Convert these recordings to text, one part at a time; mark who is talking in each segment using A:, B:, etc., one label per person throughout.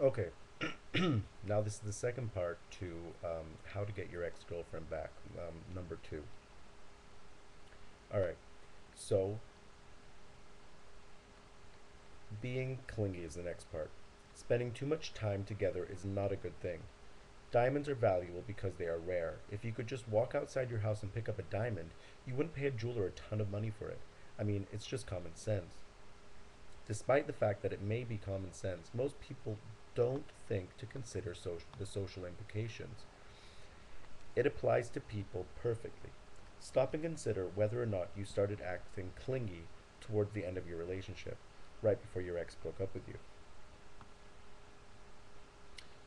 A: Okay, now this is the second part to how to get your ex-girlfriend back, number two. All right, so being clingy is the next part. Spending too much time together is not a good thing. Diamonds are valuable because they are rare. If you could just walk outside your house and pick up a diamond, you wouldn't pay a jeweler a ton of money for it. I mean, it's just common sense. Despite the fact that it may be common sense, most people don't think to consider the social implications. It applies to people perfectly. Stop and consider whether or not you started acting clingy towards the end of your relationship, right before your ex broke up with you.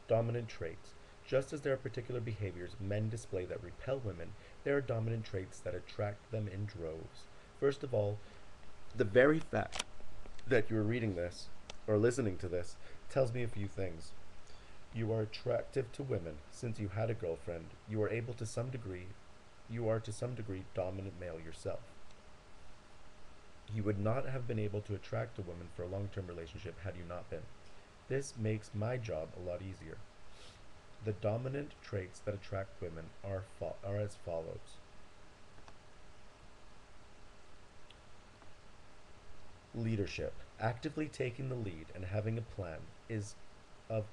A: Dominant traits. Just as there are particular behaviors men display that repel women, there are dominant traits that attract them in droves. First of all, the very fact that you're reading this or listening to this tells me a few things. You are attractive to women since you had a girlfriend. You are to some degree dominant male yourself. You would not have been able to attract a woman for a long-term relationship had you not been. This makes my job a lot easier. The dominant traits that attract women are as follows. Leadership. Actively taking the lead and having a plan is of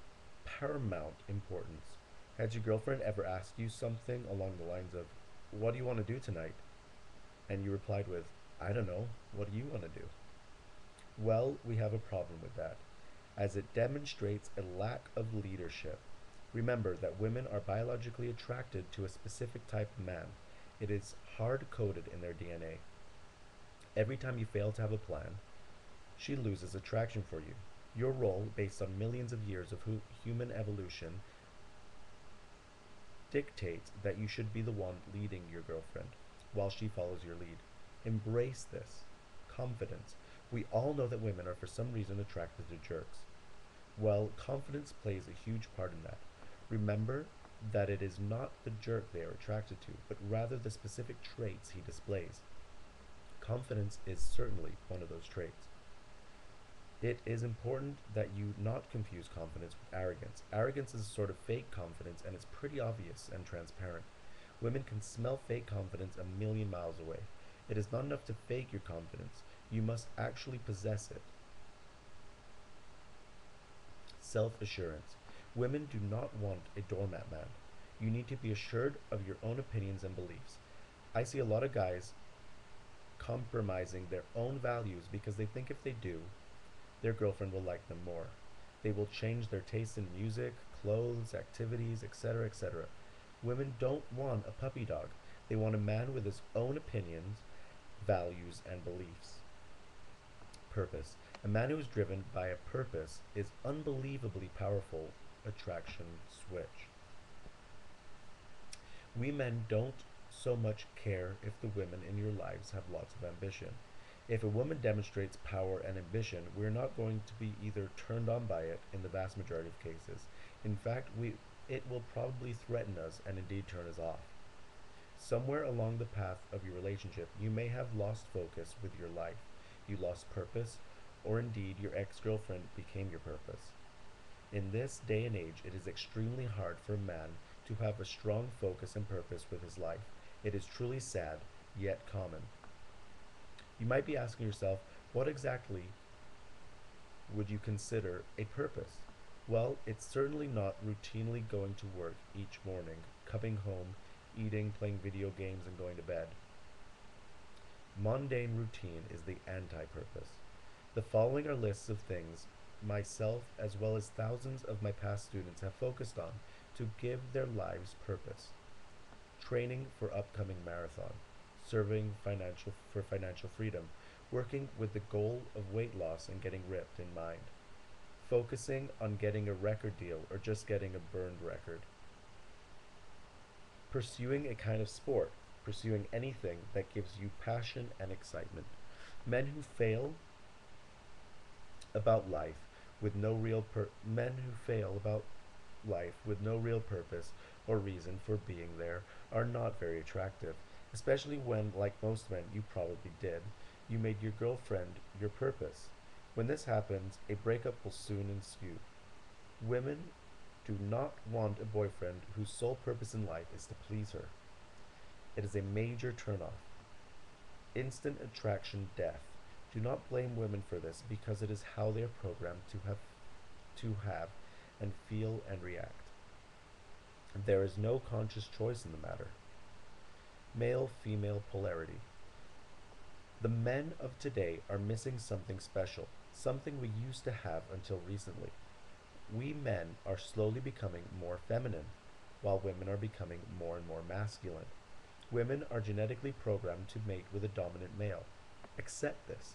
A: paramount importance. Has your girlfriend ever asked you something along the lines of, "What do you want to do tonight?" And you replied with, "I don't know. What do you want to do?" Well, we have a problem with that, as it demonstrates a lack of leadership. Remember that women are biologically attracted to a specific type of man. It is hard coded in their DNA. Every time you fail to have a plan, she loses attraction for you. Your role, based on millions of years of human evolution, dictates that you should be the one leading your girlfriend while she follows your lead. Embrace this. Confidence. We all know that women are for some reason attracted to jerks. Well, confidence plays a huge part in that. Remember that it is not the jerk they are attracted to, but rather the specific traits he displays. Confidence is certainly one of those traits. It is important that you not confuse confidence with arrogance. Arrogance is a sort of fake confidence, and it's pretty obvious and transparent. Women can smell fake confidence a million miles away. It is not enough to fake your confidence, you must actually possess it. Self assurance. Women do not want a doormat man. You need to be assured of your own opinions and beliefs. I see a lot of guys compromising their own values because they think if they do, their girlfriend will like them more. They will change their taste in music, clothes, activities, etc., etc. Women don't want a puppy dog. They want a man with his own opinions, values, and beliefs. Purpose. A man who is driven by a purpose is unbelievably powerful attraction switch. We men don't so much care if the women in your lives have lots of ambition. If a woman demonstrates power and ambition, we're not going to be either turned on by it in the vast majority of cases. In fact, it will probably threaten us and indeed turn us off. Somewhere along the path of your relationship, you may have lost focus with your life. You lost purpose, or indeed your ex-girlfriend became your purpose. In this day and age, it is extremely hard for a man to have a strong focus and purpose with his life. It is truly sad, yet common. You might be asking yourself, what exactly would you consider a purpose? Well, it's certainly not routinely going to work each morning, coming home, eating, playing video games, and going to bed. Mundane routine is the anti-purpose. The following are lists of things myself as well as thousands of my past students have focused on to give their lives purpose. Training for upcoming marathon, serving financial freedom, working with the goal of weight loss and getting ripped in mind, focusing on getting a record deal or just getting a burned record, pursuing a kind of sport, pursuing anything that gives you passion and excitement. About life Men who fail about life with no real purpose or reason for being there are not very attractive, especially when, like most men, you probably did, you made your girlfriend your purpose. When this happens, a breakup will soon ensue. Women do not want a boyfriend whose sole purpose in life is to please her. It is a major turnoff. Instant attraction death. Do not blame women for this because it is how they are programmed to have and feel and react. There is no conscious choice in the matter. Male female polarity. The men of today are missing something special, something we used to have until recently. We men are slowly becoming more feminine, while women are becoming more and more masculine. Women are genetically programmed to mate with a dominant male. Accept this.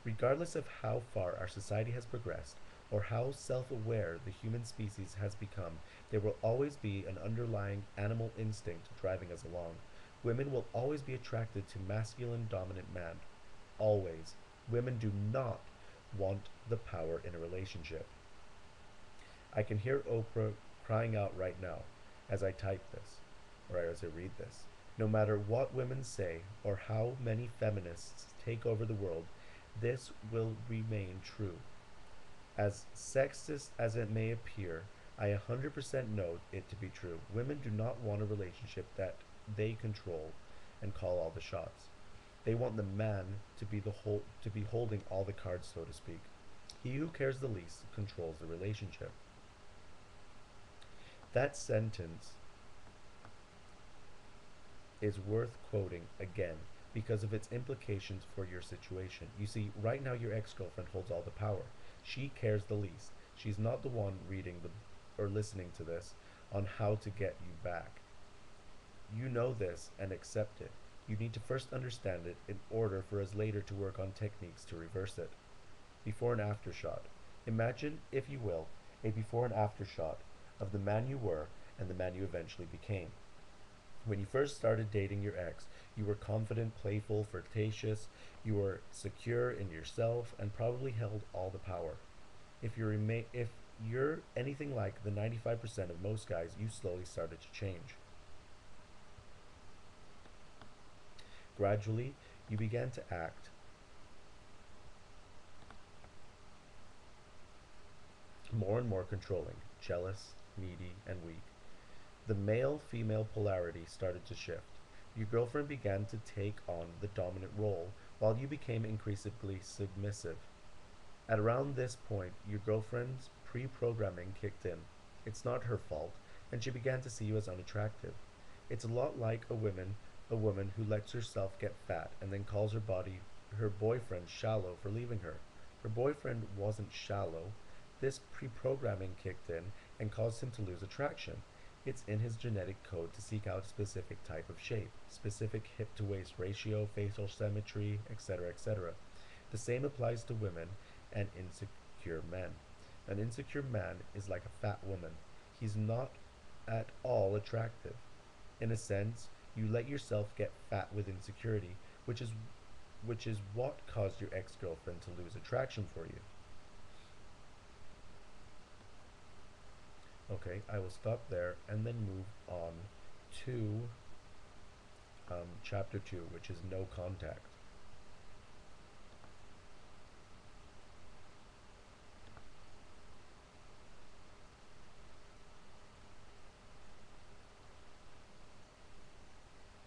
A: Regardless of how far our society has progressed, or how self aware the human species has become, there will always be an underlying animal instinct driving us along. Women will always be attracted to masculine dominant man. Always. Women do not want the power in a relationship. I can hear Oprah crying out right now as I type this, or as I read this. No matter what women say or how many feminists take over the world, this will remain true. As sexist as it may appear, I 100% know it to be true. Women do not want a relationship that they control and call all the shots. They want the man to be holding all the cards, so to speak. He who cares the least controls the relationship. That sentence is worth quoting again because of its implications for your situation. You see, right now your ex-girlfriend holds all the power. She cares the least. She's not the one reading the or listening to this on how to get you back. You know this and accept it. You need to first understand it in order for us later to work on techniques to reverse it. Before and after shot. Imagine, if you will, a before and after shot of the man you were and the man you eventually became. When you first started dating your ex, you were confident, playful, flirtatious, you were secure in yourself, and probably held all the power. If you're anything like the 95% of most guys, you slowly started to change. Gradually, you began to act more and more controlling, jealous, needy, and weak. The male female polarity started to shift. Your girlfriend began to take on the dominant role, while you became increasingly submissive. At around this point, your girlfriend's pre programming kicked in. It's not her fault, and she began to see you as unattractive. It's a lot like a woman who lets herself get fat and then calls her boyfriend shallow for leaving her. Her boyfriend wasn't shallow. This pre programming kicked in and caused him to lose attraction. It's in his genetic code to seek out a specific type of shape, specific hip to waist ratio, facial symmetry, etc., etc. The same applies to women and insecure men. An insecure man is like a fat woman. He's not at all attractive. In a sense, you let yourself get fat with insecurity, which is what caused your ex-girlfriend to lose attraction for you. Okay, I will stop there and then move on to chapter 2, which is no contact.